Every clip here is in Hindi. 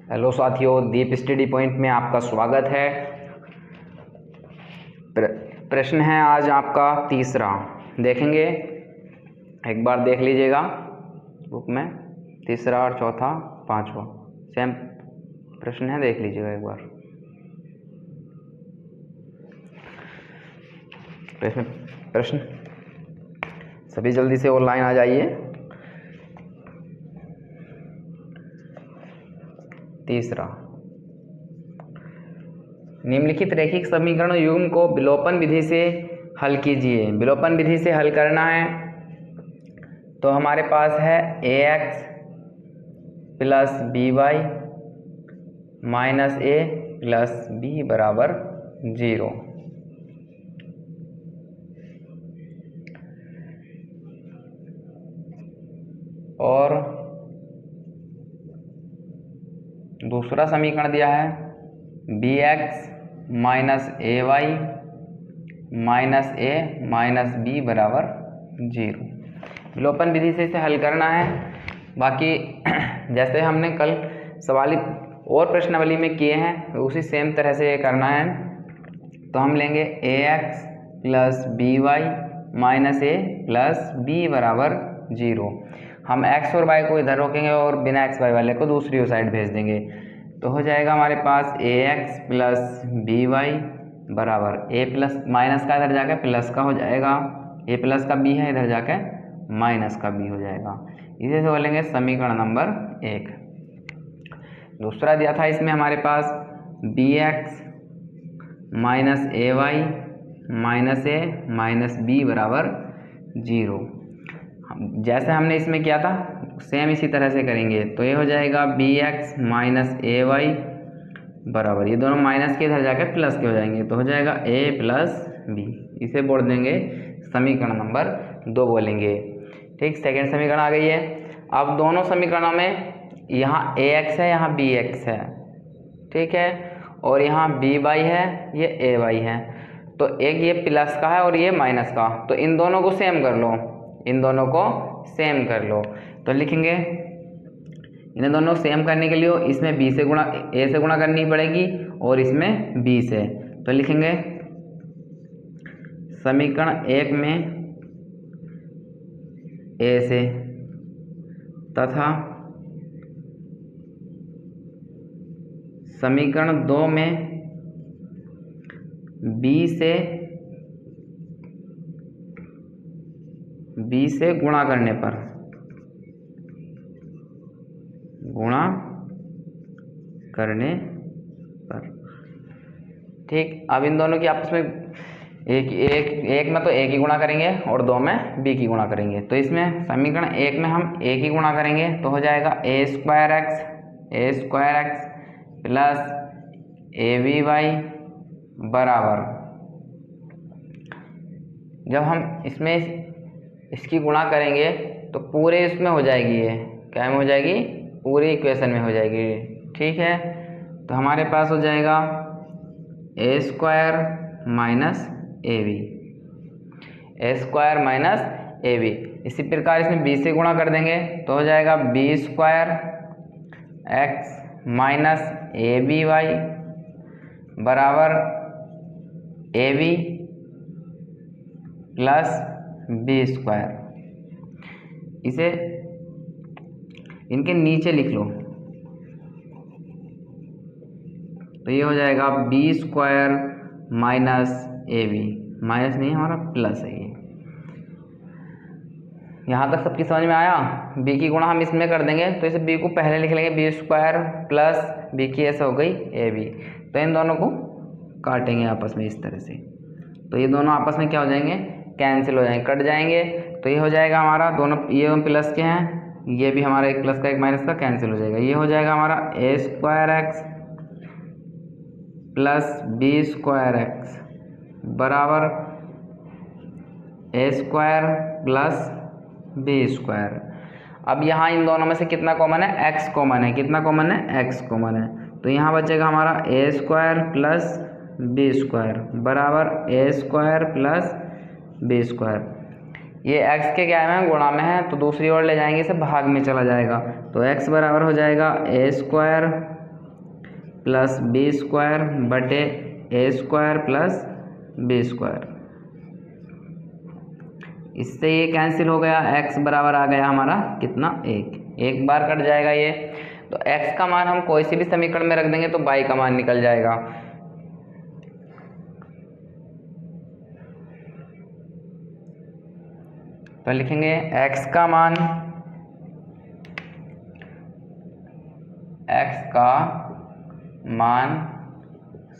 हेलो साथियों, दीप स्टडी पॉइंट में आपका स्वागत है। प्रश्न है आज आपका तीसरा। देखेंगे, एक बार देख लीजिएगा बुक में। तीसरा और चौथा पांचवा सेम प्रश्न है, देख लीजिएगा एक बार। प्रश्न सभी जल्दी से ऑनलाइन आ जाइए। तीसरा, निम्नलिखित रैखिक समीकरण युग्म को विलोपन विधि से हल कीजिए। विलोपन विधि से हल करना है तो हमारे पास है ax plus b y minus a plus b बराबर 0। और दूसरा समीकरण दिया है bx minus a y minus a minus b बराबर 0। विलोपन विधि से इसे हल करना है। बाकी जैसे हमने कल सवाली और प्रश्नावली में किए हैं उसी सेम तरह से ये करना है। तो हम लेंगे ax plus b y minus a plus b बराबर 0। हम x और y को इधर रोकेंगे और बिना x y वाले को दूसरी साइड भेज देंगे। तो हो जाएगा हमारे पास ax प्लस बी वाई बराबर a प्लस माइनस का इधर जाके प्लस का हो जाएगा, a प्लस का b है इधर जाके माइनस का b हो जाएगा। इसे से बोलेंगे समीकरण नंबर 1। दूसरा दिया था इसमें हमारे पास bx minus a y minus a minus b बराबर 0। जैसे हमने इसमें किया था सेम इसी तरह से करेंगे। तो ये हो जाएगा bx माइनस ए वाई बराबर, ये दोनों माइनस के इधर जाकर प्लस के हो जाएंगे तो हो जाएगा a प्लस बी। इसे बोल देंगे समीकरण नंबर 2 बोलेंगे। ठीक, सेकेंड समीकरण आ गई है। अब दोनों समीकरणों में यहाँ ax है, यहाँ bx है, ठीक है, और यहाँ by है, ये ay है। तो एक ये प्लस का है और ये माइनस का, तो इन दोनों को सेम कर लो, इन दोनों को सेम कर लो। तो लिखेंगे इन्हें दोनों सेम करने के लिए इसमें b से गुणा a से गुणा करनी पड़ेगी और इसमें b से। तो लिखेंगे समीकरण 1 में a से तथा समीकरण 2 में b से गुणा करने पर ठीक। अब इन दोनों की आपस में एक में तो a की गुणा करेंगे और 2 में b की गुणा करेंगे। तो इसमें समीकरण 1 में हम a की गुणा करेंगे तो हो जाएगा a square x plus A B Y बराबर, जब हम इसमें इसकी गुणा करेंगे तो पूरे इसमें हो जाएगी, ये क्या में हो जाएगी, पूरी इक्वेशन में हो जाएगी। ठीक है, तो हमारे पास हो जाएगा a square minus a b, a square minus a b. इसी प्रकार इसमें बी से गुणा कर देंगे तो हो जाएगा b square x minus a B Y बराबर a b plus b square. इसे इनके नीचे लिख लो तो ये हो जाएगा b square minus a b, minus नहीं हमारा प्लस है ये। यहाँ तक सबकी समझ में आया। b की गुणा हम इसमें कर देंगे तो इसे b को पहले लिख लेंगे, बी स्क्वायर प्लस b की ऐसे हो गई ए बी। तो इन दोनों को काटेंगे आपस में इस तरह से, तो ये दोनों आपस में क्या हो जाएंगे, कैंसिल हो जाएंगे, कट जाएंगे। तो ये हो जाएगा हमारा दोनों, ये प्लस के हैं, ये भी हमारा एक प्लस का एक माइनस का कैंसिल हो जाएगा। ये हो जाएगा हमारा a square x plus b square x बराबर a square plus b square. अब यहाँ इन दोनों में से कितना कॉमन है, x कॉमन है। कितना कॉमन है, x कॉमन है। तो यहाँ बचेगा हमारा a square plus b square बराबर a square plus b square. ये x के क्या में गुणा में है तो दूसरी ओर ले जाएंगे, इसे भाग में चला जाएगा। तो x बराबर हो जाएगा a square plus b square बटे ए स्क्वायर प्लस बी स्क्वायर। इससे ये कैंसिल हो गया, x बराबर आ गया हमारा कितना, 1। एक बार कट जाएगा ये, तो x का मान हम कोई सी भी समीकरण में रख देंगे तो y का मान निकल जाएगा। तो लिखेंगे x का मान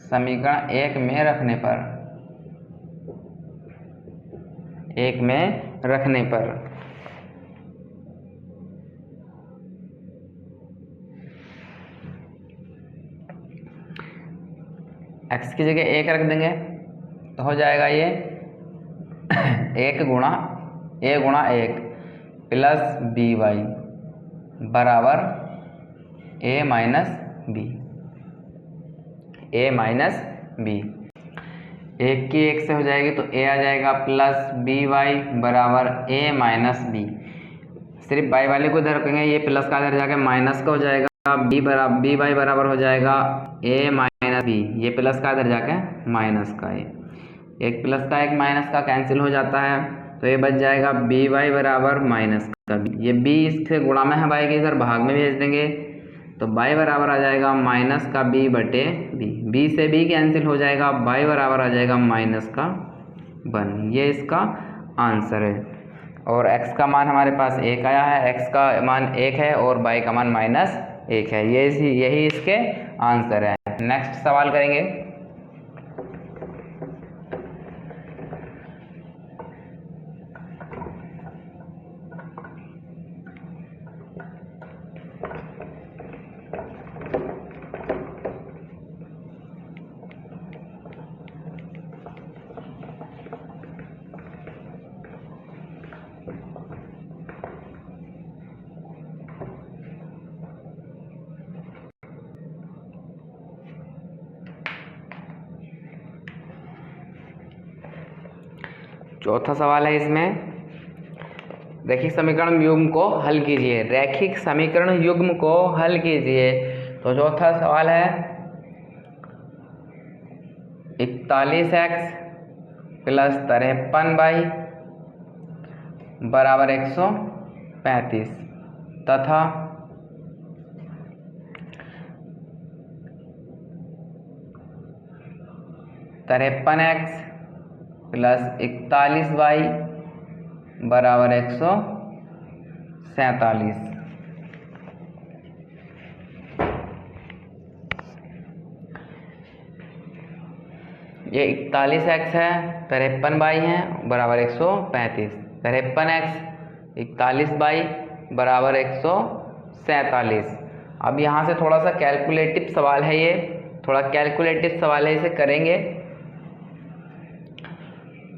समीकरण 1 में रखने पर, x की जगह 1 रख देंगे तो हो जाएगा ये 1 गुणा a गुणा 1 प्लस बी वाई बराबर a माइनस बी। 1 की 1 से हो जाएगी तो a आ जाएगा प्लस बी वाई बराबर a माइनस बी। सिर्फ बाई वाले को इधर रखेंगे, ये प्लस का इधर जाके माइनस का हो जाएगा, बी वाई बराबर हो जाएगा a माइनस बी। ये प्लस का इधर जाके माइनस का, एक प्लस का एक माइनस का कैंसिल हो जाता है, तो ये बच जाएगा बी वाई बराबर माइनस का बी। ये बी इससे गुणा में है वाई के, इधर भाग में भेज देंगे तो बाई बराबर आ जाएगा माइनस का बी बटे बी। बी से बी कैंसिल हो जाएगा, बाई बराबर आ जाएगा माइनस का 1। ये इसका आंसर है। और x का मान हमारे पास 1 आया है, x का मान 1 है और y का मान -1 है। यही इसके आंसर है। नेक्स्ट सवाल करेंगे। चौथा सवाल है इसमें, रैखिक समीकरण युग्म को हल कीजिए। रैखिक समीकरण युग्म को हल कीजिए। तो चौथा सवाल है 41x प्लस 53y बराबर 135 तथा 53x प्लस 41y बराबर 147। ये 41x है, 53y है बराबर 135। 53x 41y बराबर 147। अब यहाँ से थोड़ा सा कैलकुलेटिव सवाल है, ये थोड़ा कैलकुलेटिव सवाल है, इसे करेंगे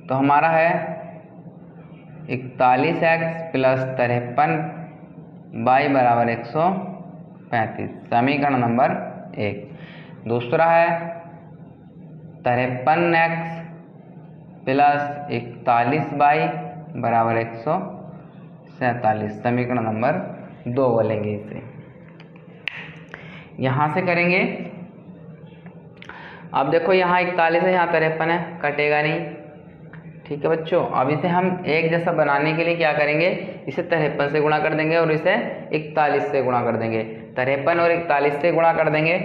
तो हमारा है 41x प्लस 53y बराबर 135, समीकरण नंबर 1। दूसरा है 53x प्लस 41y बराबर 147, समीकरण नंबर 2 बोलेंगे इसे। यहाँ से करेंगे। अब देखो यहाँ 41 है, यहाँ 53 है, कटेगा नहीं, ठीक है बच्चों। अब इसे हम एक जैसा बनाने के लिए क्या करेंगे, इसे 53 से गुणा कर देंगे और इसे 41 से गुणा कर देंगे। 53 और 41 से गुणा कर देंगे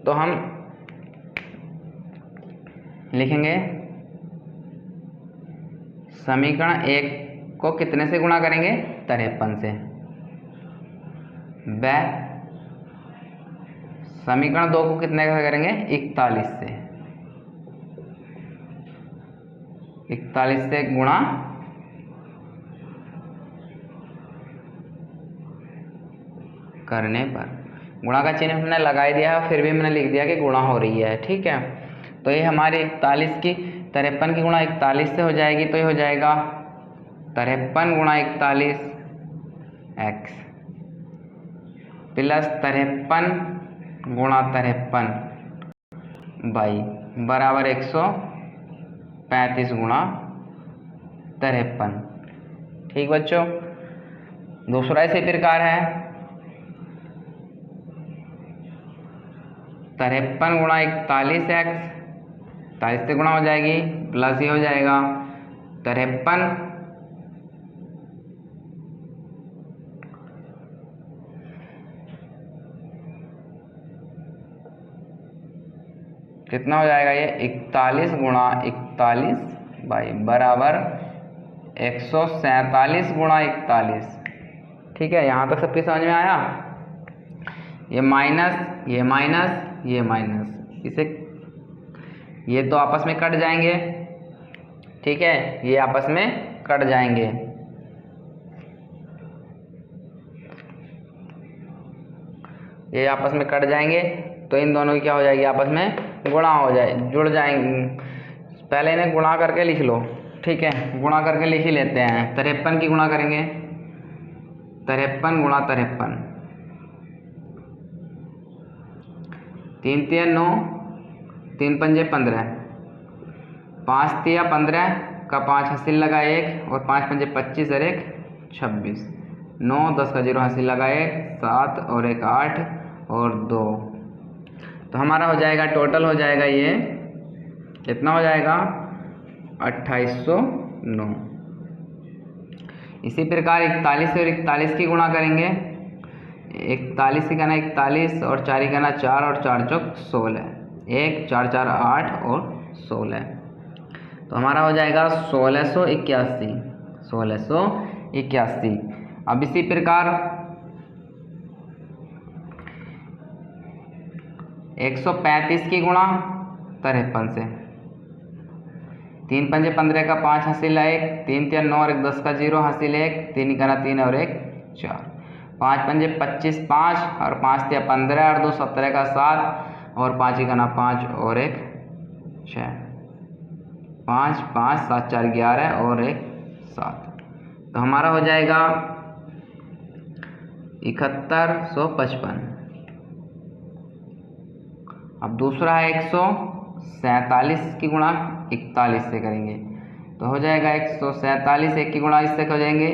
तो हम लिखेंगे समीकरण 1 को कितने से गुणा करेंगे, 53 से। व समीकरण 2 को कितने का करेंगे, 41 से। 41 से गुणा करने पर, गुणा का चिन्ह हमने लगा ही दिया है, फिर भी मैंने लिख दिया कि गुणा हो रही है, ठीक है। तो ये हमारी 41 की 53 की गुणा 41 से हो जाएगी, तो ये हो जाएगा 53 गुणा 41 x प्लस 53 गुणा 53 y बराबर 135 गुणा 53। ठीक बच्चों। दूसरा इसी प्रकार है 53 गुणा 41x, 41 से गुणा हो जाएगी, प्लस ये हो जाएगा 53 कितना हो जाएगा ये 41 गुणा 41 बाई बराबर 147 गुणा 41। ठीक है, यहाँ तक सबकी समझ में आया। ये माइनस ये माइनस ये माइनस, इसे ये तो आपस में कट जाएंगे। ठीक है, ये आपस में कट जाएंगे। ये आपस में कट जाएंगे तो इन दोनों की क्या हो जाएगी, आपस में गुणा हो जाए, जुड़ जाएंगे। पहले इन्हें गुणा करके लिख लो। ठीक है, गुणा करके लिख ही लेते हैं। 53 की गुणा करेंगे, 53 गुणा 53, 3 तिया 9, 3 पंजे 15, 5 तिया 15 का 5 हासिल लगा 1 और 5 पंजे 25 और 1 26, 9 10 का 0 हासिल लगा 1 7 और 1 8 और 2। तो हमारा हो जाएगा टोटल हो जाएगा ये कितना हो जाएगा 2809। इसी प्रकार 41 और 41 की गुणा करेंगे। 41 की कहना 41 और 4 की कहना 4 और 4 चौक 16, 1 4 4 8 और 16। तो हमारा हो जाएगा 1681, 1681। अब इसी प्रकार 135 की गुणा 53 से, 3 पंजे 15 का 5 हासिल 1, 3 तिया 9 और 1 10 का 0 हासिल 1, 3 कहना 3 और 1 4, 5 पंजे 25 5 और 5 तिया 15 और 2 17 का 7 और 5 ही कहना 5 और 1 6, 5 5 7 4 11 और 1 7। तो हमारा हो जाएगा 7155। अब दूसरा है 147 की गुणा 41 से करेंगे तो हो जाएगा 147, 1 की गुणा इससे हो जाएंगे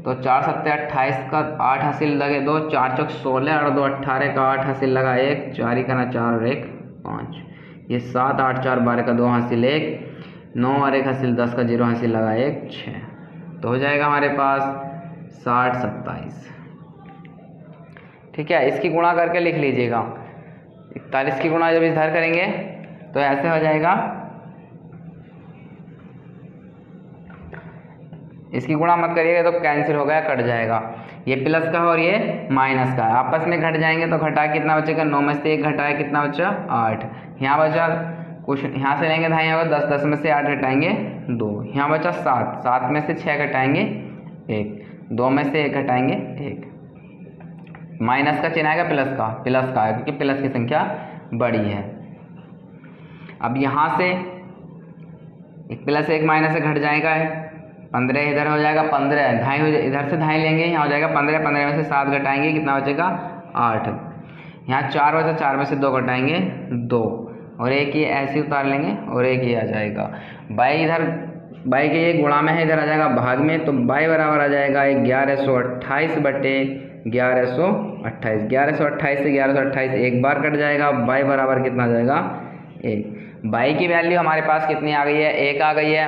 तो 4 7 28 का 8 हासिल लगे 2, 4 चौक 16 और 2 18 का 8 हासिल लगा 1, 4 ही कहना 4 और 1 5, ये 7 8 4 12 का 2 हासिल 1, 9 और 1 हासिल 10 का 0 हासिल लगा 1 6। तो हो जाएगा हमारे पास 60 27। ठीक है, इसकी गुणा करके लिख लीजिएगा। 41 की गुणा जब इधर करेंगे तो ऐसे हो जाएगा, इसकी गुणा मत करिएगा तो कैंसिल हो गया, कट जाएगा। ये प्लस का और ये माइनस का आपस में घट जाएंगे तो घटा कितना बचेगा, 9 में से 1 घटाए कितना बचा 8, यहाँ बचा कुछ, यहाँ से लेंगे धाई होगा 10, 10 में से 8 घटाएंगे 2, यहाँ बचा 7, 7 में से 6 घटाएंगे 1, 2 में से 1 घटाएंगे 1। माइनस का चिन्ह आएगा प्लस का है क्योंकि प्लस की संख्या बड़ी है। अब यहाँ से एक प्लस 1 माइनस से घट जाएगा, 15 इधर हो जाएगा 15, ढाई हो इधर से ढाई लेंगे, यहाँ हो जाएगा 15, 15 में से 7 घटाएंगे कितना बचेगा 8, यहाँ 4 बचा 4 में से 2 घटाएंगे 2 और एक ये ऐसे उतार लेंगे और एक ये आ जाएगा बाई, इधर बाई के ये गुणा में है, इधर आ जाएगा भाग में, तो बाई बराबर आ जाएगा 1128 बटे 1128, 1128 से 1128 एक बार कट जाएगा, बाई बराबर कितना आ जाएगा 1। बाई की वैल्यू हमारे पास कितनी आ गई है 1 आ गई है,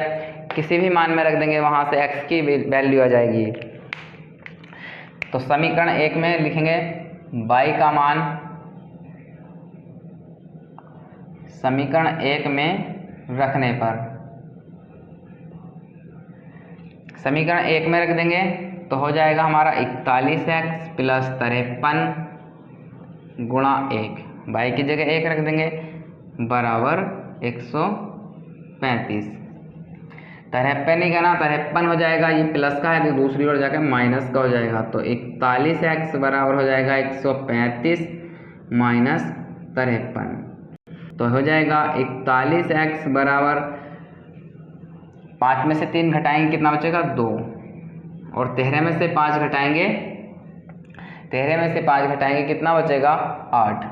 किसी भी मान में रख देंगे वहाँ से x की वैल्यू आ जाएगी। तो समीकरण 1 में लिखेंगे y का मान, समीकरण 1 में रखने पर समीकरण 1 में रख देंगे तो हो जाएगा हमारा 41x प्लस 53 गुणा 1, y की जगह 1 रख देंगे बराबर 135। 53 ही कहना 53 हो जाएगा, ये प्लस का है तो दूसरी ओर जाकर माइनस का हो जाएगा, तो 41x बराबर हो जाएगा 135 माइनस 53, तो हो जाएगा 41x बराबर 5 में से 3 घटाएंगे कितना बचेगा 2 और 13 में से 5 घटाएंगे, 13 में से 5 घटाएंगे कितना बचेगा 8।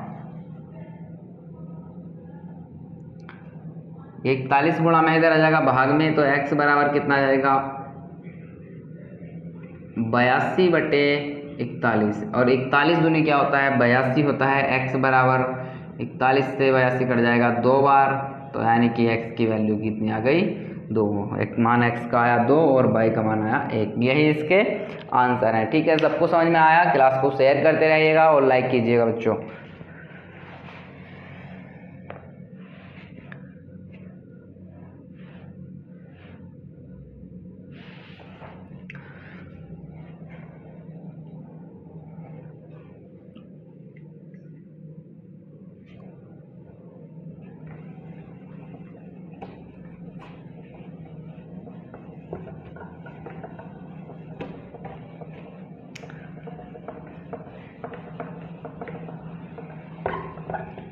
41 गुणा में इधर आ जाएगा भाग में, तो x बराबर कितना आ जाएगा 82 बटे 41 और 41 दूनी क्या होता है 82 होता है, x बराबर 41 से 82 कट जाएगा 2 बार, तो यानी कि x की वैल्यू कितनी आ गई 2। एक मान x का आया 2 और y का मान आया 1। यही इसके आंसर हैं। ठीक है, सबको समझ में आया? क्लास को शेयर करते रहिएगा और लाइक कीजिएगा बच्चों।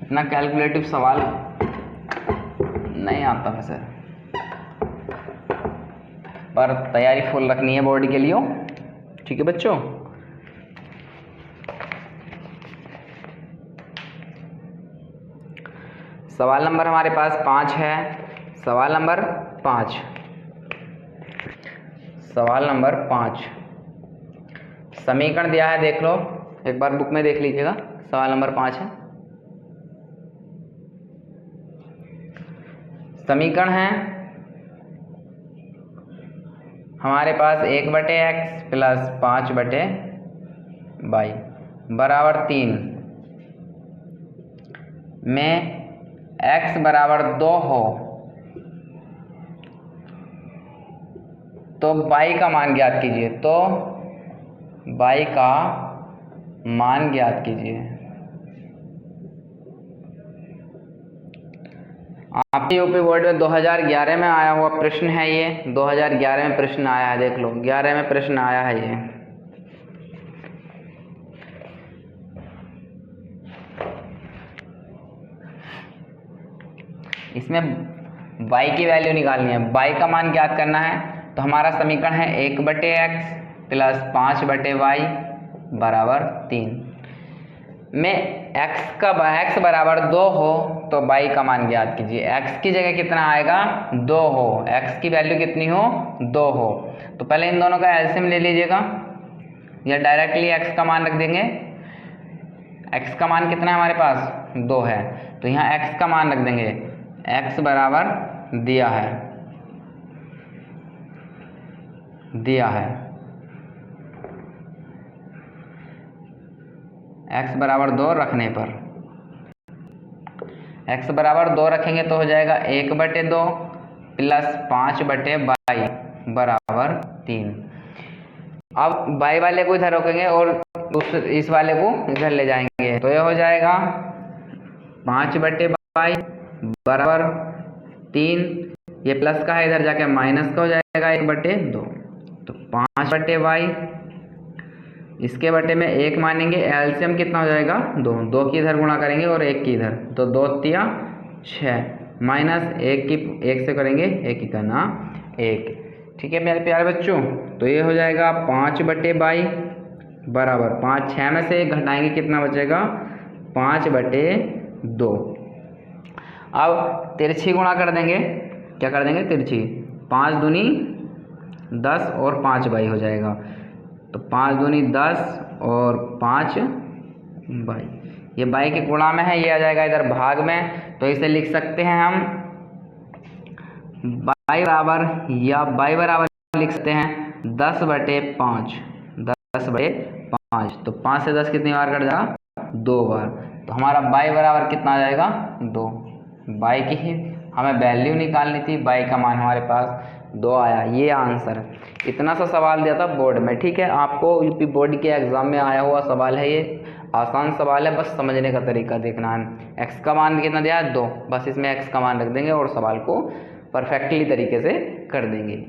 इतना कैलकुलेटिव सवाल नहीं आता वैसे, पर तैयारी फुल रखनी है बोर्ड के लिए। ठीक है बच्चों, सवाल नंबर हमारे पास 5 है। सवाल नंबर 5, सवाल नंबर 5 समीकरण दिया है, देख लो एक बार बुक में देख लीजिएगा। सवाल नंबर 5 है, समीकरण है हमारे पास 1/x प्लस 5/y बराबर 3 में x बराबर 2 हो तो y का मान ज्ञात कीजिए। तो y का मान ज्ञात कीजिए। आपके यूपी बोर्ड में 2011 में आया हुआ प्रश्न है ये। 2011 में प्रश्न आया है, देख लो 11 में प्रश्न आया है ये। इसमें y की वैल्यू निकालनी है, y का मान ज्ञात करना है। तो हमारा समीकरण है 1/x प्लस 5/y बराबर 3 में x बराबर 2 हो तो y का मान ज्ञात कीजिए। x की जगह कितना आएगा 2 हो, x की वैल्यू कितनी हो 2 हो। तो पहले इन दोनों का एलसीएम ले लीजिएगा या डायरेक्टली x का मान रख देंगे। x का मान कितना है हमारे पास 2 है, तो यहाँ x का मान रख देंगे। x बराबर दिया है x बराबर 2 रखने पर, x बराबर 2 रखेंगे तो हो जाएगा 1/2 प्लस 5/y बराबर 3। अब y वाले को इधर रखेंगे और इस वाले को इधर ले जाएंगे, तो ये हो जाएगा 5/y बराबर 3। ये प्लस का है, इधर जाके माइनस का हो जाएगा 1/2। तो 5/y इसके बटे में 1 मानेंगे, एलसीएम कितना हो जाएगा 2 की इधर गुणा करेंगे और 1 की इधर, तो 2 तिया 6 माइनस 1 से करेंगे 1 की करना 1। ठीक है मेरे प्यारे बच्चों, तो ये हो जाएगा 5/y बराबर 5, 6 में से 1 घटाएंगे कितना बचेगा 5/2। अब तिरछी गुणा कर देंगे, क्या कर देंगे तिरछी, 5 दूनी 10 और 5y हो जाएगा। तो 5 दूनी 10 और 5y, ये y के गुणा में है, ये आ जाएगा इधर भाग में। तो इसे लिख सकते हैं हम y बराबर लिख सकते हैं 10/5, 10/5। तो 5 से 10 कितनी बार कट जाएगा 2 बार। तो हमारा y बराबर कितना आ जाएगा 2। y की ही हमें वैल्यू निकालनी थी, y का मान हमारे पास 2 आया। ये आंसर, इतना सा सवाल दिया था बोर्ड में। ठीक है, आपको यूपी बोर्ड के एग्जाम में आया हुआ सवाल है, ये आसान सवाल है, बस समझने का तरीका देखना है। x का मान कितना दिया है 2, बस इसमें x का मान रख देंगे और सवाल को परफेक्टली तरीके से कर देंगे।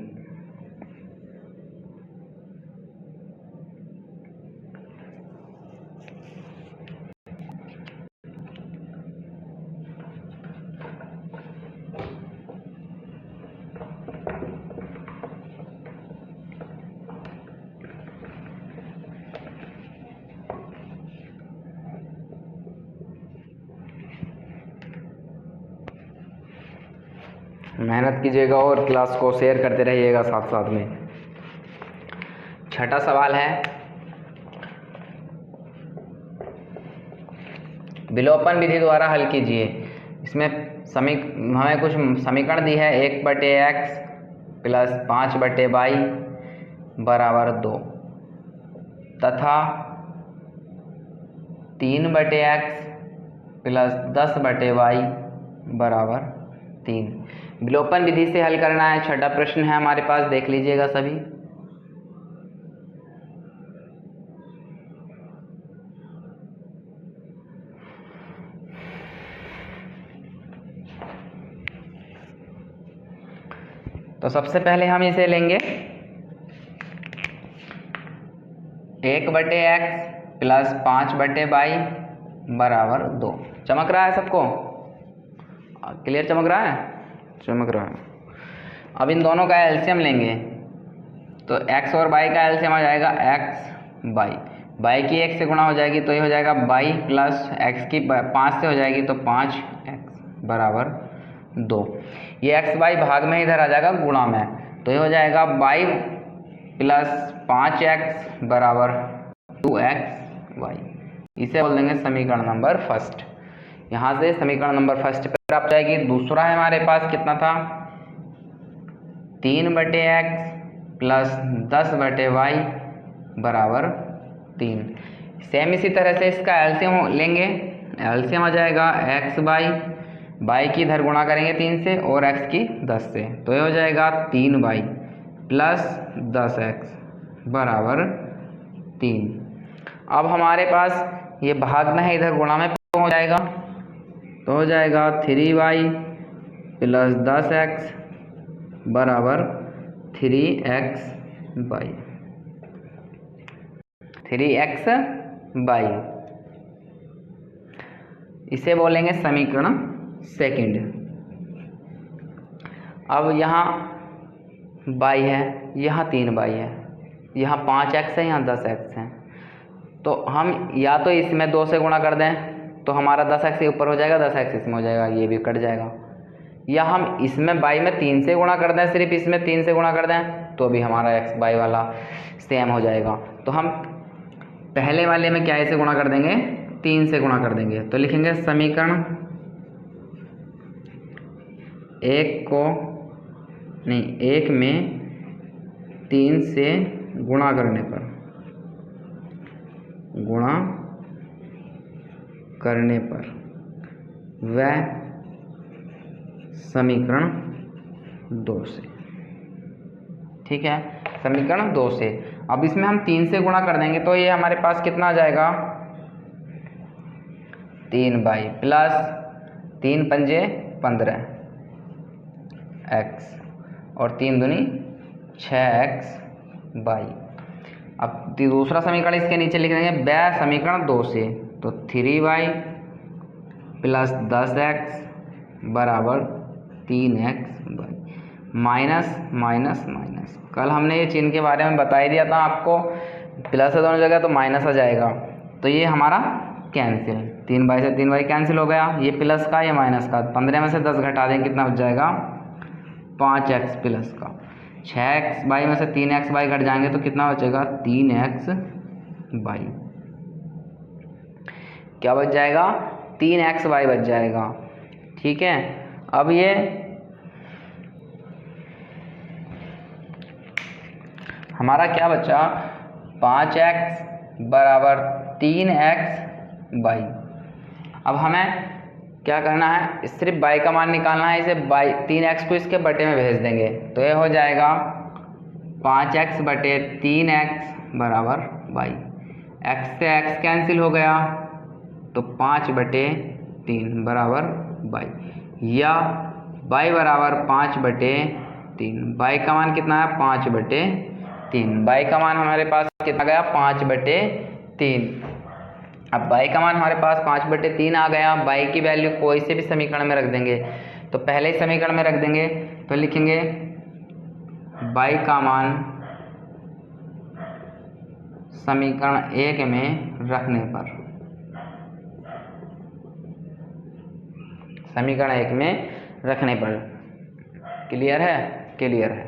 मेहनत कीजिएगा और क्लास को शेयर करते रहिएगा साथ साथ में। छठा सवाल है विलोपन विधि द्वारा हल कीजिए। इसमें हमें कुछ समीकरण दी है, 1/x प्लस 5/y बराबर 2 तथा 3/x प्लस 10/y बराबर 3। विलोपन विधि से हल करना है। छठा प्रश्न है हमारे पास, देख लीजिएगा सभी। तो सबसे पहले हम इसे लेंगे 1/x प्लस 5/y बराबर 2। चमक रहा है सबको? क्लियर चमक रहा है? चमक रहा है। अब इन दोनों का एलसीएम लेंगे तो x और y का एलसीएम आ जाएगा x y। y की 1 से गुणा हो जाएगी तो ये हो जाएगा y प्लस x की 5 से हो जाएगी तो 5x बराबर 2। ये x y भाग में इधर आ जाएगा गुणा में, तो ये हो जाएगा y प्लस 5x बराबर 2xy। इसे बोल देंगे समीकरण नंबर फर्स्ट। यहाँ से समीकरण नंबर फर्स्ट पे प्राप्त जाएगी। दूसरा है हमारे पास, कितना था? 3/x प्लस 10/y बराबर 3। सेम इसी तरह से इसका एलसीएम लेंगे। एलसीएम आ जाएगा x y की इधर गुणा करेंगे 3 से और x की 10 से, तो ये हो जाएगा 3y प्लस 10x बराबर 3। अब हमारे पास ये भागना है, इधर गुणा में हो जाएगा तो हो जाएगा 3y प्लस 10x बराबर 3xy। इसे बोलेंगे समीकरण सेकंड। अब यहाँ y है, यहाँ 3y है, यहाँ 5x है, यहाँ 10x है, तो हम या तो इसमें 2 से गुणा कर दें तो हमारा 10x ऊपर हो जाएगा, 10x इसमें हो जाएगा, ये भी कट जाएगा। या हम इसमें y में 3 से गुणा कर दें, सिर्फ इसमें 3 से गुणा कर दें तो भी हमारा x y वाला सेम हो जाएगा। तो हम पहले वाले में क्या ऐसे गुणा कर देंगे? 3 से गुणा कर देंगे, तो लिखेंगे समीकरण 1 में 3 से गुणा करने पर वह समीकरण 2 से, ठीक है, समीकरण 2 से। अब इसमें हम 3 से गुणा कर देंगे तो ये हमारे पास कितना आ जाएगा? 3y प्लस 3 पंजे 15 x और 3 दूनी 6xy। अब दूसरा समीकरण इसके नीचे लिख देंगे वह समीकरण 2 से, तो 3y प्लस 10x बराबर 3xy। माइनस माइनस माइनस, कल हमने ये चिन्ह के बारे में बता ही दिया था आपको, प्लस है दोनों जगह तो माइनस आ जाएगा, तो ये हमारा कैंसिल, 3y से 3y कैंसिल हो गया, ये प्लस का ये माइनस का, 15 में से 10 घटा दें कितना बच जाएगा? 5x प्लस का, 6xy में से 3xy घट जाएंगे तो कितना बचेगा? 3xy। क्या बच जाएगा? 3xy बच जाएगा, ठीक है। अब ये हमारा क्या बचा? 5x बराबर 3xy। अब हमें क्या करना है? सिर्फ y का मान निकालना है, इसे 3x को इसके बटे में भेज देंगे तो ये हो जाएगा 5x बटे 3x बराबर y। x से x कैंसिल हो गया तो 5/3 बराबर y, या y बराबर 5/3। y का मान कितना है? 5/3। y का मान हमारे पास कितना गया? 5/3। अब y का मान हमारे पास 5/3 आ गया। y की वैल्यू कोई से भी समीकरण में रख देंगे, तो पहले ही समीकरण में रख देंगे तो लिखेंगे y का मान समीकरण 1 में रखने पर, समीकरण 1 में रखने पर, क्लियर है? क्लियर है।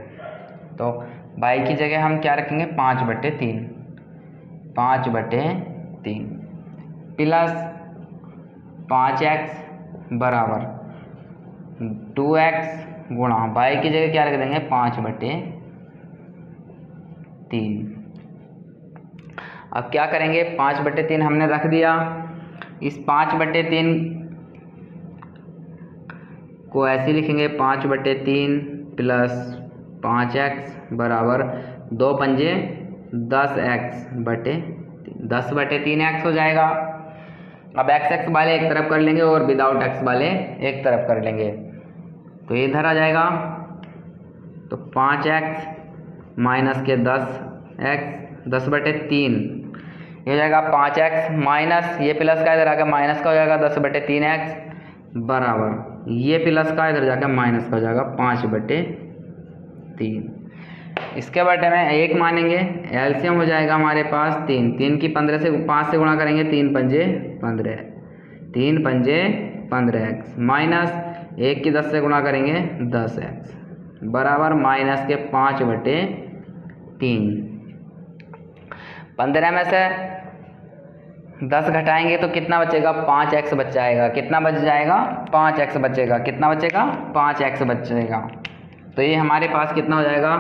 तो y की जगह हम क्या रखेंगे? 5/3 प्लस 5x बराबर 2x गुणा y की जगह क्या रख देंगे 5/3। अब क्या करेंगे 5/3 हमने रख दिया। इस 5/3 को ऐसे लिखेंगे 5/3 प्लस 5x बराबर 2 पंजे 10x/3 हो जाएगा। अब x वाले एक तरफ कर लेंगे और विदाउट x वाले एक तरफ कर लेंगे, तो ये इधर आ जाएगा। तो 5x माइनस के 10x 10/3 ये हो जाएगा 5x माइनस ये प्लस का इधर आकर माइनस का हो जाएगा 10/3x बराबर ये प्लस का इधर जाकर माइनस का हो जाएगा 5/3। इसके बटे में 1 मानेंगे, एलसीएम हो जाएगा हमारे पास 3 की 15 से 5 से गुणा करेंगे 3 पंजे 15x माइनस 1 की 10 से गुणा करेंगे 10x बराबर माइनस के 5/3। 15 में से 10 घटाएंगे तो कितना बचेगा 5x बच जाएगा। कितना बच जाएगा 5x बचेगा। कितना बचेगा 5x बचेगा। तो ये हमारे पास कितना हो जाएगा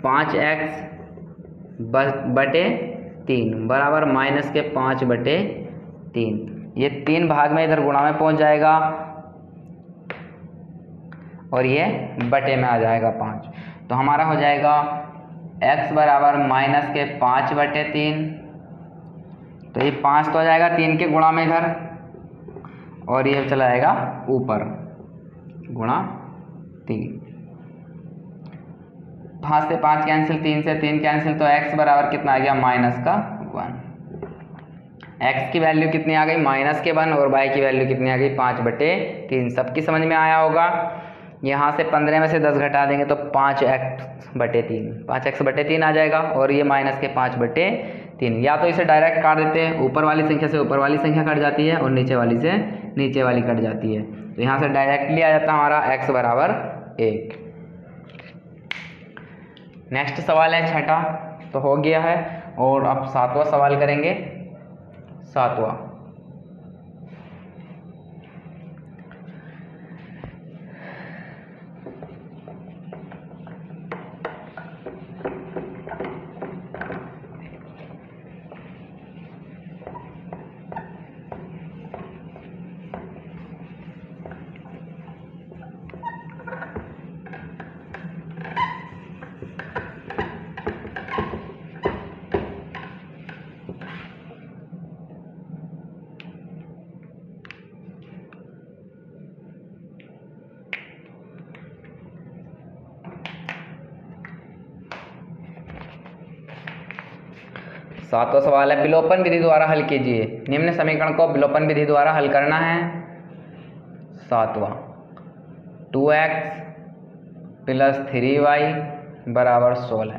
5x/3 बराबर माइनस के 5/3। ये 3 भाग में इधर गुणा में पहुंच जाएगा और ये बटे में आ जाएगा 5। तो हमारा हो जाएगा x बराबर माइनस के 5/3। तो ये 5 तो हो जाएगा 3 के गुणा में इधर और ये चला जाएगा ऊपर गुणा 3। 5 से 5 कैंसिल, 3 से 3 कैंसिल, तो x बराबर कितना आ गया माइनस का 1। x की वैल्यू कितनी आ गई माइनस के 1 और y की वैल्यू कितनी आ गई 5/3। सबकी समझ में आया होगा। यहाँ से 15 में से 10 घटा देंगे तो 5x/3 आ जाएगा और ये माइनस के 5/3। या तो इसे डायरेक्ट काट देते हैं, ऊपर वाली संख्या से ऊपर वाली संख्या कट जाती है और नीचे वाली से नीचे वाली कट जाती है। तो यहाँ से डायरेक्टली आ जाता है हमारा x बराबर 1। नेक्स्ट सवाल है 6ठा, तो हो गया है। और अब 7वां सवाल करेंगे। 7वां सातवां सवाल है विलोपन विधि द्वारा हल कीजिए। निम्न समीकरण को विलोपन विधि द्वारा हल करना है। 7वां 2x प्लस 3y बराबर 16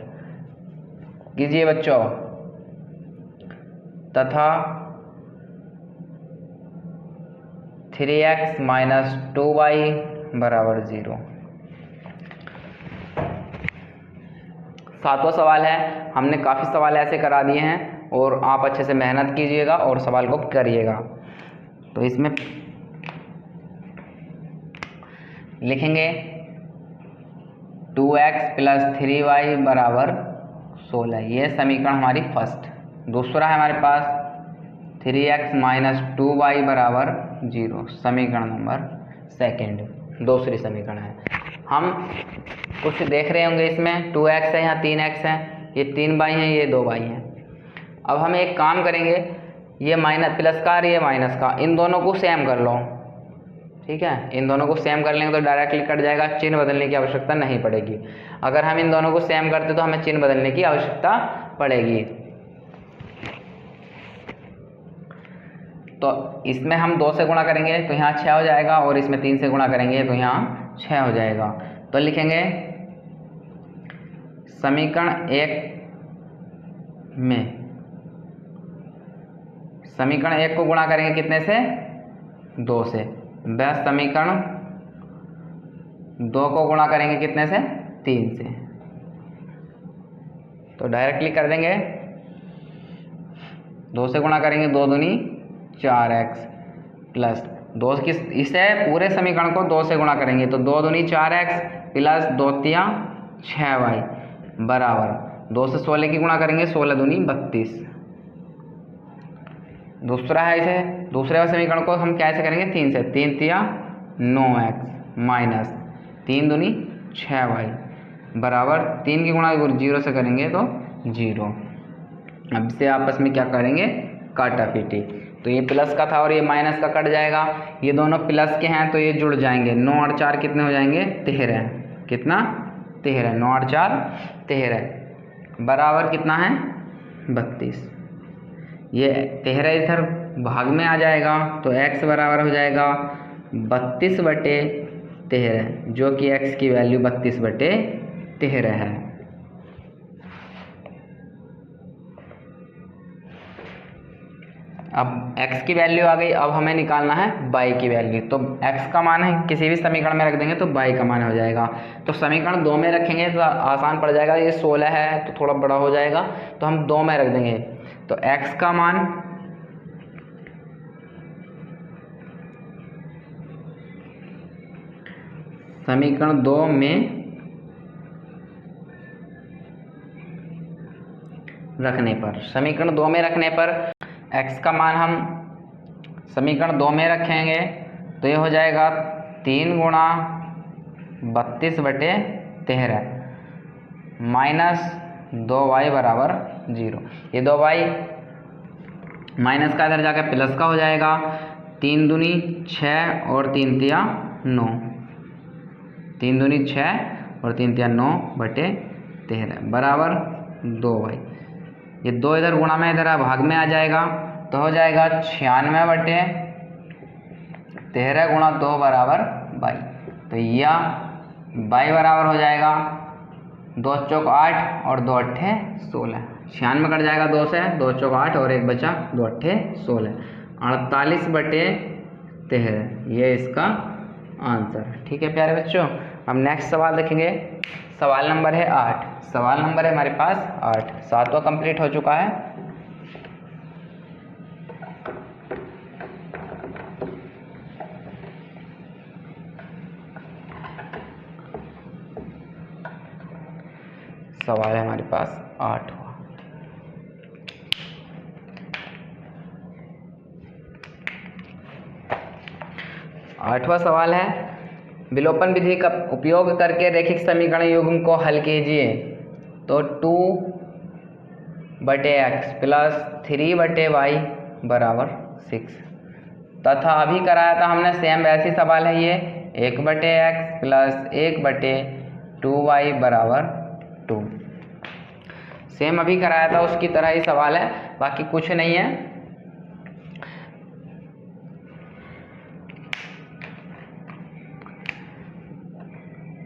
कीजिए बच्चों, तथा 3x माइनस 2y बराबर 0। 7वां सवाल है। हमने काफ़ी सवाल ऐसे करा दिए हैं और आप अच्छे से मेहनत कीजिएगा और सवाल को करिएगा। तो इसमें लिखेंगे 2x प्लस 3y बराबर 16, ये समीकरण हमारी फर्स्ट। दूसरा है हमारे पास 3x माइनस 2y बराबर 0, समीकरण नंबर सेकेंड, दूसरी समीकरण है। हम कुछ देख रहे होंगे इसमें 2x है, यहाँ 3x है, ये 3y हैं, ये 2y हैं। अब हम एक काम करेंगे, ये माइनस प्लस का और ये माइनस का, इन दोनों को सेम कर लो। ठीक है, इन दोनों को सेम कर लेंगे तो डायरेक्टली कट जाएगा, चिन्ह बदलने की आवश्यकता नहीं पड़ेगी। अगर हम इन दोनों को सेम करते तो हमें चिन्ह बदलने की आवश्यकता पड़ेगी। तो इसमें हम 2 से गुणा करेंगे तो यहाँ 6 हो जाएगा और इसमें 3 से गुणा करेंगे तो यहाँ 6 हो जाएगा। तो लिखेंगे समीकरण 1 में, समीकरण 1 को गुणा करेंगे कितने से 2 से, वह समीकरण 2 को गुणा करेंगे कितने से 3 से। तो डायरेक्टली कर देंगे, 2 से गुणा करेंगे 2 दूनी 4x प्लस 2 की इसे पूरे समीकरण को 2 से गुणा करेंगे तो 2 दूनी 4x प्लस 2 तिया 6y बराबर 2 से 16 की गुणा करेंगे 16 दूनी 32। दूसरा है इसे दूसरे समीकरण को हम कैसे करेंगे 3 से, 3 तिया 9x माइनस 3 दूनी 6y बराबर 3 की गुणा 0 से करेंगे तो 0। अब इसे आपस में क्या करेंगे काटापीटी, तो ये प्लस का था और ये माइनस का कट जाएगा, ये दोनों प्लस के हैं तो ये जुड़ जाएंगे। 9 और 4 कितने हो जाएंगे 13, कितना 13, 9 और 4 13 बराबर कितना है 32। ये 13 इधर भाग में आ जाएगा तो x बराबर हो जाएगा 32/13 जो कि x की वैल्यू 32/13 है। अब x की वैल्यू आ गई, अब हमें निकालना है y की वैल्यू। तो x का मान है किसी भी समीकरण में रख देंगे तो y का मान हो जाएगा। तो समीकरण 2 में रखेंगे तो आसान पड़ जाएगा, ये 16 है तो थोड़ा बड़ा हो जाएगा तो हम 2 में रख देंगे। तो x का मान समीकरण 2 में रखने पर, समीकरण 2 में रखने पर x का मान हम समीकरण 2 में रखेंगे तो ये हो जाएगा 3 गुणा 32/13 माइनस 2y बराबर 0। ये 2y माइनस का इधर जाकर प्लस का हो जाएगा, 3 दूनी 6 और 3 तिया 9, 3 दूनी 6 और 3 तिया 9/13 बराबर 2y। ये 2 इधर गुणा में इधर भाग में आ जाएगा तो हो जाएगा 96/13 गुणा 2 बराबर 22। तो यह y बराबर हो जाएगा 2 चौक 8 और 2 अट्ठे 16, 96 कट जाएगा 2 से, 2 चौक 8 और 1 बचा 2 अट्ठे 16, 48/13 ये इसका आंसर। ठीक है प्यारे बच्चों, हम नेक्स्ट सवाल देखेंगे। सवाल नंबर है 8, सवाल नंबर है हमारे पास 8, 7वां कंप्लीट हो चुका है। सवाल है हमारे पास 8वां। आठवां सवाल है विलोपन विधि का उपयोग करके रैखिक समीकरण युग्म को हल कीजिए। तो 2/x प्लस 3/y बराबर 6 तथा अभी कराया था हमने सेम वैसी सवाल है ये 1/x प्लस 1/2y बराबर 2। सेम अभी कराया था उसकी तरह ही सवाल है, बाकी कुछ नहीं है।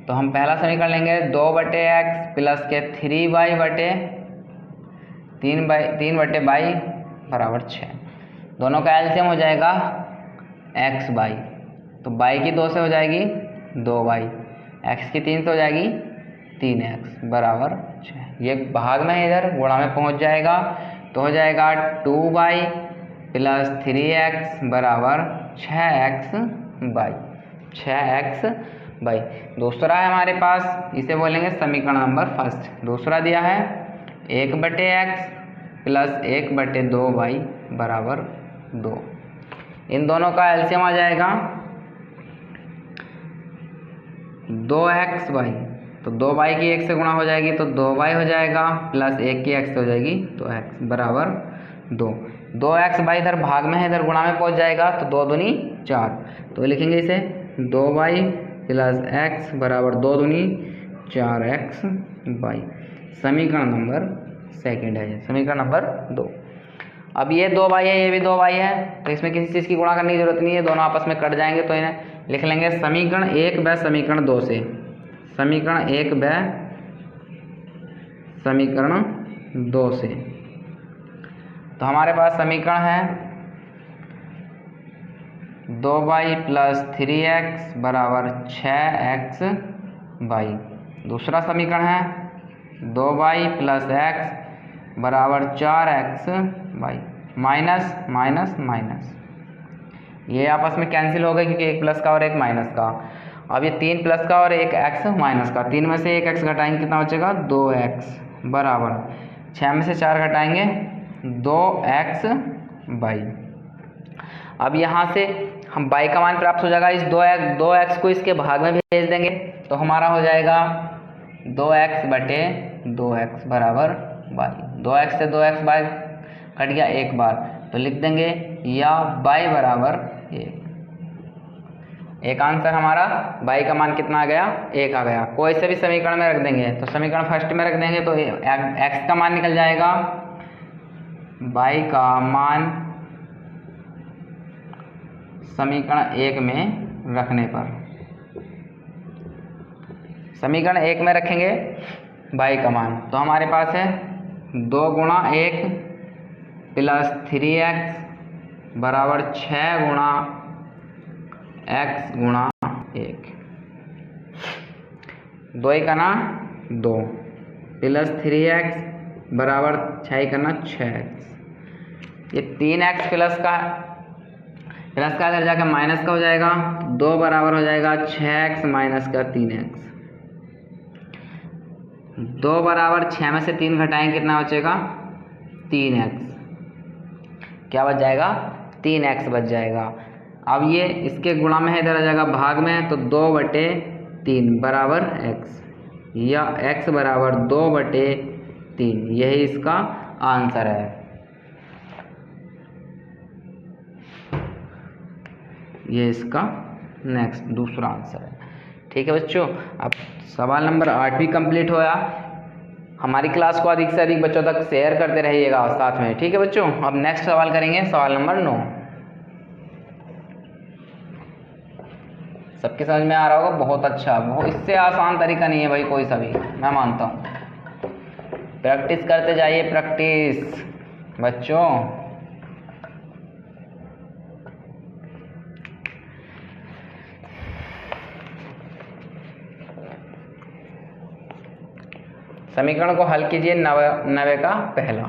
तो हम पहला समीकरण लेंगे 2/x प्लस के 3/y बराबर 6। दोनों का एलसीएम हो जाएगा x/y, तो y की 2 से हो जाएगी 2y, x की 3 से हो जाएगी 3x बराबर 6। ये भाग में इधर गुणा में पहुंच जाएगा तो हो जाएगा 2y प्लस 3x बराबर 6x/6x/। दूसरा है हमारे पास, इसे बोलेंगे समीकरण नंबर फर्स्ट। दूसरा दिया है 1/x प्लस 1/2y बराबर 2। इन दोनों का एलसीएम आ जाएगा 2x/y, तो 2y की 1 से गुणा हो जाएगी तो 2y हो जाएगा प्लस 1 की x से हो जाएगी तो x बराबर 2। 2x/y इधर भाग में है, इधर गुणा में पहुंच जाएगा तो 2 दूनी 4, तो लिखेंगे इसे 2y प्लस x बराबर 2 दूनी 4x/। समीकरण नंबर सेकंड है, समीकरण नंबर 2। अब ये 2y है, ये भी 2y है, तो इसमें किसी चीज़ की गुणा करने की जरूरत नहीं है, दोनों आपस में कट जाएंगे। तो इन्हें लिख लेंगे समीकरण 1 व समीकरण 2 से। समीकरण 1 व समीकरण 2 से तो हमारे पास समीकरण है 2y प्लस 3x बराबर 6x/। दूसरा समीकरण है 2y प्लस x बराबर 4x/। माइनस माइनस माइनस ये आपस में कैंसिल हो गए क्योंकि एक प्लस का और एक माइनस का। अब ये 3 प्लस का और एक एक्स माइनस का, 3 में से एक एक्स घटाएंगे कितना बचेगा 2x बराबर 6 में से 4 घटाएंगे 2x बाई। अब यहाँ से हम बाई का मान प्राप्त हो जाएगा, इस 2x को इसके भाग में भेज देंगे तो हमारा हो जाएगा 2x बटे 2x बराबर बाई। 2x से 2x बाई कट गया एक बार तो लिख देंगे या बाई बराबर 1। एक आंसर हमारा बाई का मान कितना आ गया 1 आ गया। कोई से भी समीकरण में रख देंगे तो समीकरण फर्स्ट में रख देंगे तो x का मान निकल जाएगा, बाई का मान समीकरण 1 में रखने पर, समीकरण 1 में रखेंगे बाई का मान तो हमारे पास है 2 गुणा 1 प्लस 3x बराबर 6 गुणा x गुणा 1। 2 करना 2 प्लस 3x बराबर 6 करना 6x। ये 3x प्लस का इधर जाकर माइनस का हो जाएगा, 2 बराबर हो जाएगा 6x माइनस का 3x। 2 बराबर 6 में से 3 घटाएंगे कितना बचेगा 3x। क्या बच जाएगा 3x बच जाएगा। अब ये इसके गुणा में है, इधर आ जाएगा भाग में तो 2 बटे 3 बराबर x, या x बराबर 2 बटे 3, यही इसका आंसर है। ये इसका नेक्स्ट दूसरा आंसर है। ठीक है बच्चों, अब सवाल नंबर 8 भी कंप्लीट होया। हमारी क्लास को अधिक से अधिक बच्चों तक शेयर करते रहिएगा साथ में। ठीक है बच्चों, अब नेक्स्ट सवाल करेंगे सवाल नंबर 9। सबके समझ में आ रहा होगा, बहुत अच्छा, बहुत इससे आसान तरीका नहीं है भाई कोई सा भी, मैं मानता हूँ। प्रैक्टिस करते जाइए, प्रैक्टिस बच्चों। समीकरण को हल कीजिए 90 का पहला।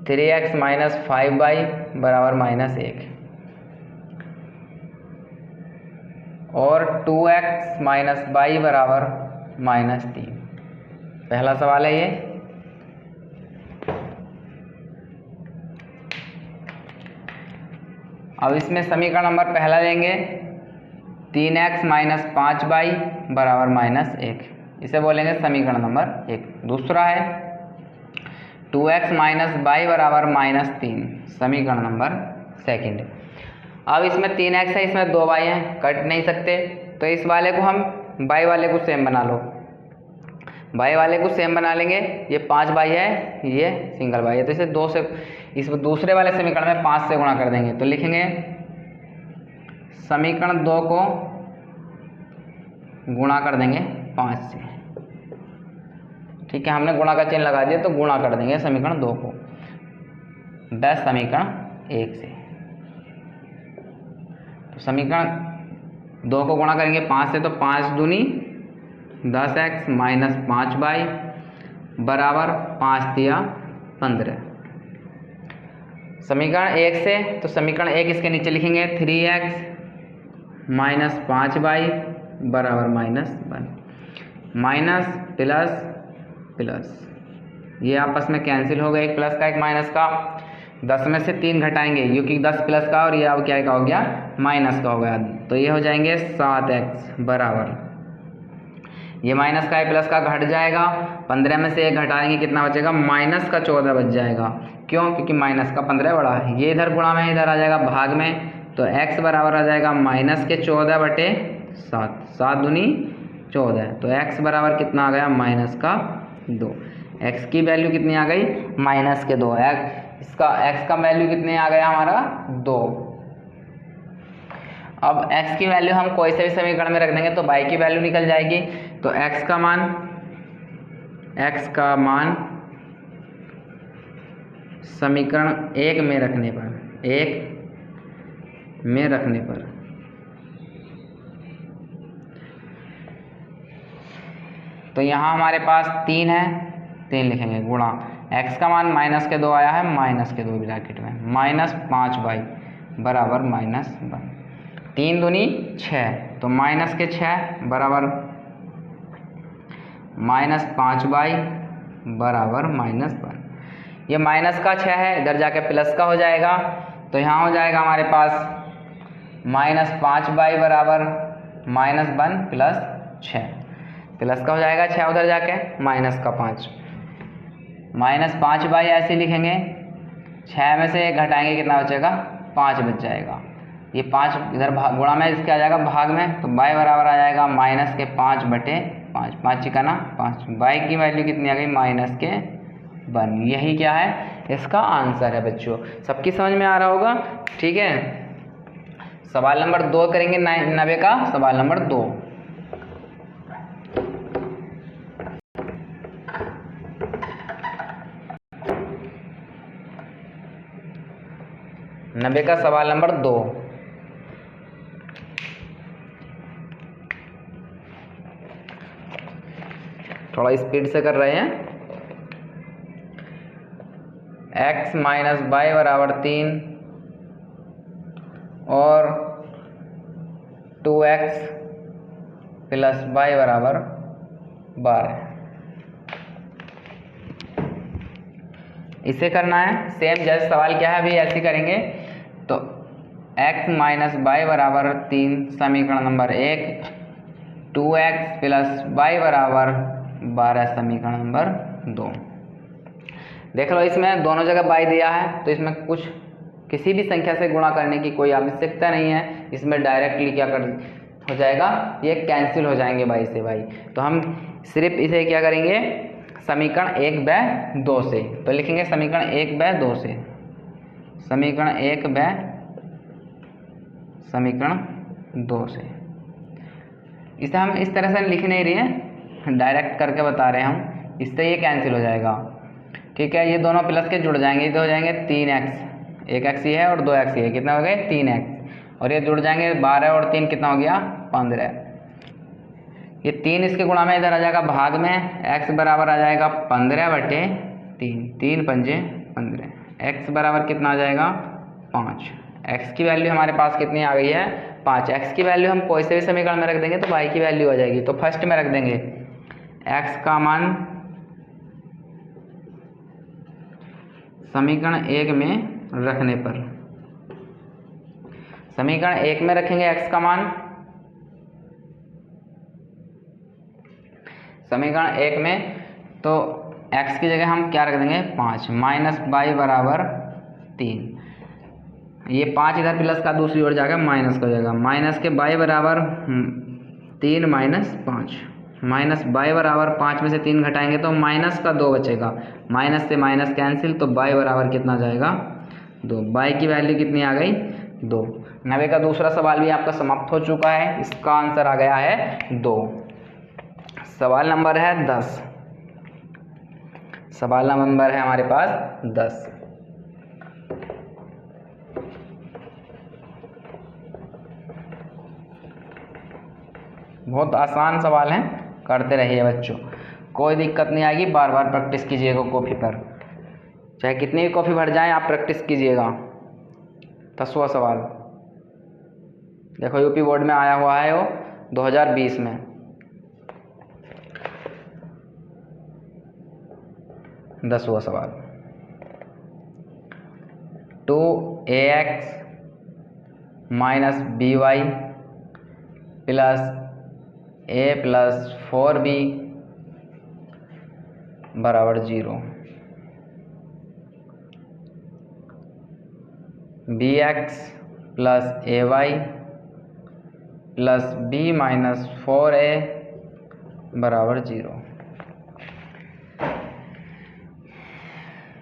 3x माइनस 5y बराबर -1 और 2x माइनस y बराबर -3। पहला सवाल है ये। अब इसमें समीकरण नंबर पहला लेंगे 3x माइनस 5y बराबर -1, इसे बोलेंगे समीकरण नंबर 1। दूसरा है 2x माइनस y बराबर -3, समीकरण नंबर 2। अब इसमें 3x है, इसमें 2y है, कट नहीं सकते तो इस वाले को हम y वाले को सेम बना लो, y वाले को सेम बना लेंगे। ये 5y है, ये सिंगल y है तो इसे 2 से, इस दूसरे वाले समीकरण में 5 से गुणा कर देंगे तो लिखेंगे समीकरण 2 को गुणा कर देंगे 5 से। ठीक है, हमने गुणा का चिन्ह लगा दिया तो गुणा कर देंगे समीकरण 2 को 10 समीकरण 1 से। तो समीकरण 2 को गुणा करेंगे 5 से तो 5 दूनी 10x माइनस 5y बराबर 5 दिया 15। समीकरण 1 से तो समीकरण 1 इसके नीचे लिखेंगे 3x माइनस 5y बराबर -1। माइनस प्लस प्लस, ये आपस में कैंसिल हो गए, एक प्लस का एक माइनस का। 10 में से 3 घटाएंगे क्योंकि 10 प्लस का और ये अब क्या का हो गया माइनस का हो गया, तो ये हो जाएंगे 7x बराबर, ये माइनस का है प्लस का घट जाएगा। 15 में से 1 घटाएंगे कितना बचेगा -14 बच जाएगा। क्यों? क्योंकि माइनस का 15 बड़ा है। ये इधर गुणा में, इधर आ जाएगा भाग में तो x बराबर आ जाएगा -14 बटे 7, 7 दूनी 14, तो x बराबर कितना आ गया -2। x की वैल्यू कितनी आ गई -2। इसका x का वैल्यू कितने आ गया हमारा 2। अब x की वैल्यू हम कोई से भी समीकरण में रख देंगे तो y की वैल्यू निकल जाएगी। तो x का मान समीकरण 1 में रखने पर, तो यहाँ हमारे पास 3 है, 3 लिखेंगे गुणा x का मान माइनस के 2 आया है, माइनस के 2 ब्रैकेट में, -5y बराबर -1। 3 दूनी 6, तो माइनस के 6 बराबर -5y बराबर -1। ये माइनस का 6 है, इधर जाके प्लस का हो जाएगा, तो यहाँ हो जाएगा हमारे पास -5y बराबर -1 प्लस 6, प्लस का हो जाएगा 6 उधर जाके, माइनस का 5, -5y ऐसे लिखेंगे, 6 में से 1 घटाएंगे कितना बचेगा, 5 बच जाएगा। ये 5 इधर गुणा में इसके आ जाएगा भाग में, तो y बराबर आ जाएगा -5/5, 5 चिकाना 5, y की वैल्यू कितनी आ गई, -1। यही क्या है, इसका आंसर है बच्चों। सबकी समझ में आ रहा होगा, ठीक है। सवाल नंबर 2 करेंगे 90 का सवाल नंबर 2। नब्बे का सवाल नंबर 2। थोड़ा स्पीड से कर रहे हैं। x - y बराबर 3 और 2x + y बराबर 12। इसे करना है सेम जैसे सवाल क्या है अभी ऐसे करेंगे। तो x - y बराबर 3 समीकरण नंबर 1, 2x + y बराबर 12 समीकरण नंबर 2। देख लो इसमें दोनों जगह y दिया है, तो इसमें कुछ किसी भी संख्या से गुणा करने की कोई आवश्यकता नहीं है। इसमें डायरेक्टली क्या कर हो जाएगा, ये कैंसिल हो जाएंगे y से y। तो हम सिर्फ इसे क्या करेंगे, समीकरण 1/2 से, तो लिखेंगे समीकरण 1/2 से, समीकरण 1/2 से। इसे हम इस तरह से लिख नहीं रहे हैं, डायरेक्ट करके बता रहे हैं हम, इससे ये कैंसिल हो जाएगा, ठीक है। ये दोनों प्लस के जुड़ जाएंगे, तो हो जाएंगे 3x, 1x ये है और 2x ये है, कितना हो गए 3x, और ये जुड़ जाएंगे 12 और 3 कितना हो गया 15। ये 3 इसके गुणा में इधर आ जाएगा भाग में, x बराबर आ जाएगा 15/3, 3 पंजे 15, x बराबर कितना आ जाएगा 5। x की वैल्यू हमारे पास कितनी आ गई है 5। x की वैल्यू हम कोई से भी समीकरण में रख देंगे तो y की वैल्यू आ जाएगी। तो फर्स्ट में रख देंगे x का मान समीकरण 1 में रखने पर, समीकरण 1 में रखेंगे x का मान, समीकरण 1 में, तो x की जगह हम क्या रख देंगे 5, -y बराबर 3, ये 5 इधर प्लस का दूसरी ओर जाकर माइनस का हो जाएगा, माइनस के y बराबर 3 - 5, -y बराबर 5 में से 3 घटाएंगे तो माइनस का 2 बचेगा, माइनस से माइनस कैंसिल, तो y बराबर कितना जाएगा 2। y की वैल्यू कितनी आ गई 2। 90 का दूसरा सवाल भी आपका समाप्त हो चुका है, इसका आंसर आ गया है 2। सवाल नंबर है 10, सवाल नंबर है हमारे पास 10। बहुत आसान सवाल हैं, करते रहिए बच्चों, कोई दिक्कत नहीं आएगी, बार बार प्रैक्टिस कीजिएगा कॉपी पर, चाहे कितनी भी कॉपी भर जाए आप प्रैक्टिस कीजिएगा। 10वां सवाल देखो, यूपी बोर्ड में आया हुआ है वो 2020 में। 10वां सवाल, 2ax - by + a + 4b बराबर 0, bx + ay + b - 4a बराबर 0।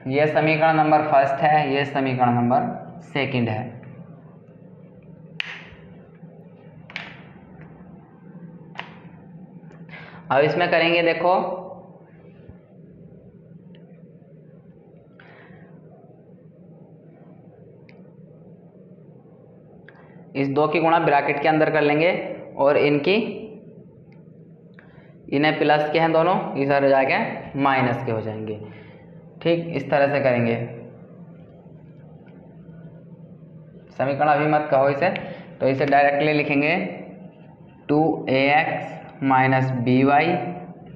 यह समीकरण नंबर फर्स्ट है, यह समीकरण नंबर सेकंड है। अब इसमें करेंगे, देखो इस 2 की गुणा ब्रैकेट के अंदर कर लेंगे और इन्हें प्लस के हैं दोनों, इधर जाके माइनस के हो जाएंगे, ठीक इस तरह से करेंगे। समीकरण अभी मत कहो इसे, तो इसे डायरेक्टली लिखेंगे 2ax minus B Y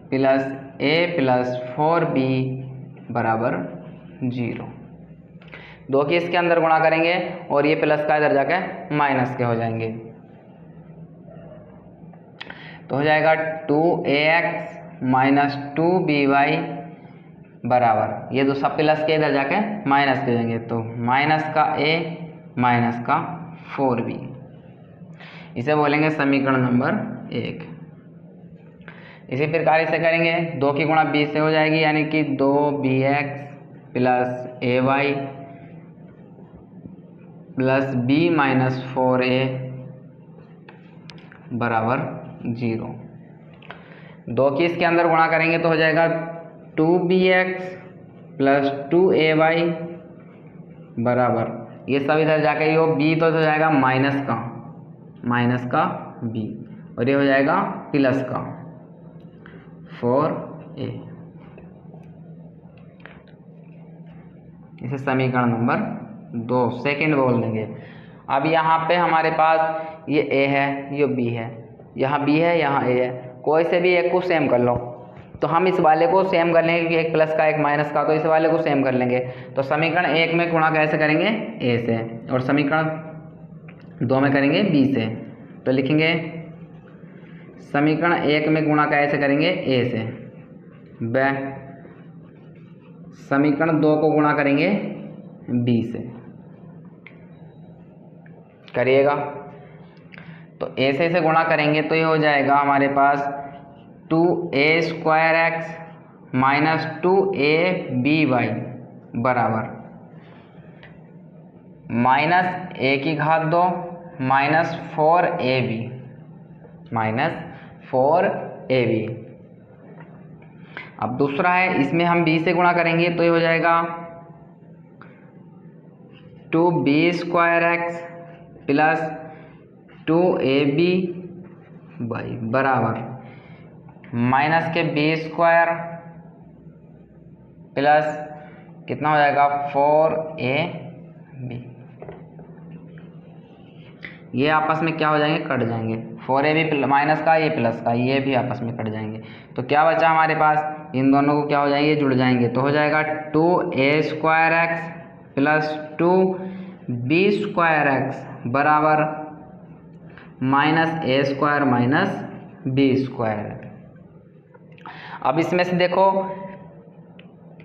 plus a plus 4b बराबर 0। 2 की इसके अंदर गुणा करेंगे और ये प्लस का इधर जाके माइनस के हो जाएंगे, तो हो जाएगा 2ax माइनस 2by बराबर, ये तो सब प्लस के इधर जाके माइनस के जाएंगे, तो माइनस का a माइनस का 4b, इसे बोलेंगे समीकरण नंबर 1। इसी प्रकार इसे करेंगे 2 की गुणा b से हो जाएगी, यानी कि 2bx plus ay plus b minus 4a बराबर 0। 2 की इसके अंदर गुणा करेंगे तो हो जाएगा 2bx प्लस 2ay बराबर, ये सब इधर जाके यो b तो हो जाएगा माइनस का b, और ये हो जाएगा प्लस का 4a। इसे समीकरण नंबर 2 सेकेंड बोल देंगे। अब यहाँ पे हमारे पास ये a है, ये b है, यहाँ b है, यहाँ a है, कोई से भी एक को सेम कर लो। तो हम इस वाले को सेम कर लेंगे, क्योंकि एक प्लस का एक माइनस का, तो इस वाले को सेम कर लेंगे। तो समीकरण 1 में गुणा कैसे करेंगे a से, और समीकरण 2 में करेंगे b से। तो लिखेंगे समीकरण 1 में गुणा कैसे करेंगे a से, ब समीकरण 2 को गुणा करेंगे b से। करिएगा तो a से इसे गुणा करेंगे तो ये हो जाएगा हमारे पास 2a² माइनस 2aby बराबर माइनस a की घात 2 माइनस 4ab। अब दूसरा है, इसमें हम b से गुणा करेंगे तो ये हो जाएगा 2b² प्लस 2ab बराबर माइनस के b² प्लस कितना हो जाएगा 4ab। ये आपस में क्या हो जाएंगे, कट जाएंगे, 4ab माइनस का ये प्लस का, ये भी आपस में कट जाएंगे। तो क्या बचा हमारे पास, इन दोनों को क्या हो जाएंगे, जुड़ जाएंगे, तो हो जाएगा 2a² प्लस 2b² बराबर माइनस a² माइनस b²। अब इसमें से देखो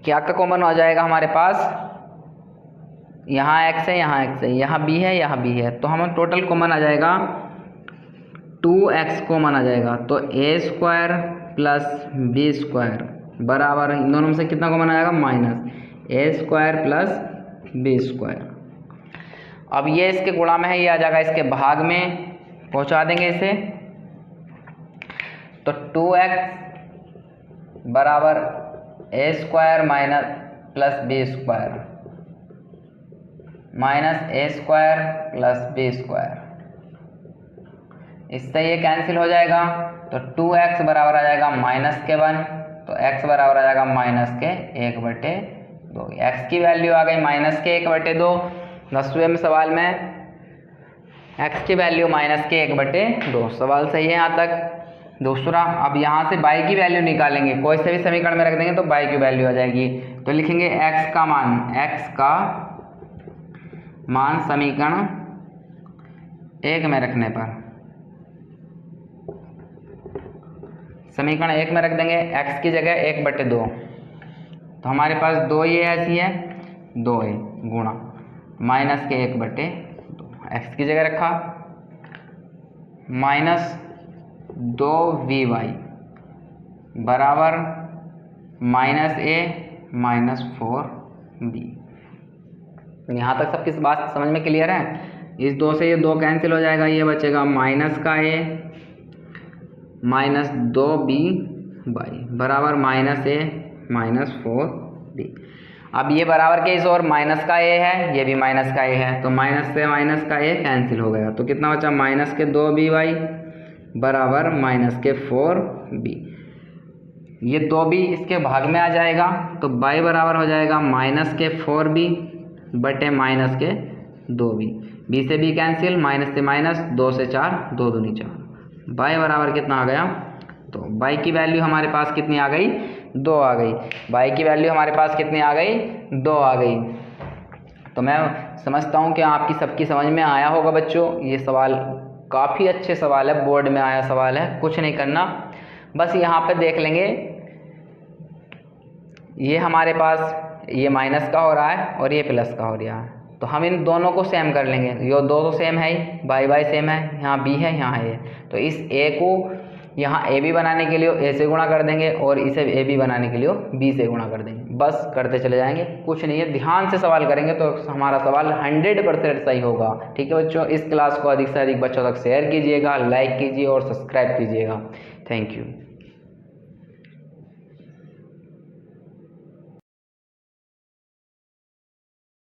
क्या का कॉमन हो जाएगा हमारे पास, यहाँ x है, यहाँ x है, यहाँ b है, यहाँ b है, तो हम टोटल कॉमन आ जाएगा 2x कॉमन आ जाएगा। तो a² प्लस b² बराबर, इन दोनों में से कितना कॉमन आएगा, माइनस a² प्लस b²। अब ये इसके गुणा में है, ये आ जाएगा इसके भाग में, पहुंचा देंगे इसे। तो 2x बराबर a² minus plus b² minus a² plus b², इससे ये कैंसिल हो जाएगा। तो 2x बराबर आ जाएगा माइनस के 1, तो x बराबर आ जाएगा माइनस के 1/2। x की वैल्यू आ गई माइनस के 1/2। 10वें में सवाल में x की वैल्यू माइनस के 1/2। सवाल सही है यहाँ तक। दूसरा, अब यहाँ से y की वैल्यू निकालेंगे, कोई से भी समीकरण में रख देंगे तो y की वैल्यू आ जाएगी। तो लिखेंगे x का मान समीकरण 1 में रखने पर, समीकरण 1 में रख देंगे x की जगह 1/2। तो हमारे पास 2 ये ऐसी है, 2a गुणा माइनस के 1/2, x की जगह रखा माइनस 2vy बराबर माइनस a माइनस 4b। यहाँ तक सबकी बात समझ में क्लियर है। इस 2 से ये 2 कैंसिल हो जाएगा, ये बचेगा माइनस का a माइनस 2b बराबर माइनस a माइनस 4b। अब ये बराबर के इस और माइनस का a है, ये भी माइनस का a है, तो माइनस से माइनस का a कैंसिल हो गया। तो कितना बचा, माइनस के 2by बराबर माइनस के 4b। ये 2b इसके भाग में आ जाएगा, तो y बराबर हो जाएगा -4b बटे -2b, b से b कैंसिल, माइनस से माइनस, 2 से 4, 2 दूनी 4, y बराबर कितना आ गया, तो y की वैल्यू हमारे पास कितनी आ गई, 2 आ गई। y की वैल्यू हमारे पास कितनी आ गई, 2 आ गई। तो मैं समझता हूँ कि आपकी सबकी समझ में आया होगा बच्चों। ये सवाल काफ़ी अच्छे सवाल है, बोर्ड में आया सवाल है, कुछ नहीं करना, बस यहाँ पे देख लेंगे ये हमारे पास ये माइनस का हो रहा है और ये प्लस का हो रहा है, तो हम इन दोनों को सेम कर लेंगे। ये दो तो सेम है ही, बाई सेम है, यहाँ b है यहाँ है, तो इस a को यहाँ ab बनाने के लिए a से गुणा कर देंगे और इसे ab बनाने के लिए b से गुणा कर देंगे, बस करते चले जाएंगे, कुछ नहीं है। ध्यान से सवाल करेंगे तो हमारा सवाल 100% सही होगा। ठीक है बच्चों, इस क्लास को अधिक से अधिक बच्चों तक शेयर कीजिएगा, लाइक कीजिए और सब्सक्राइब कीजिएगा। Thank you.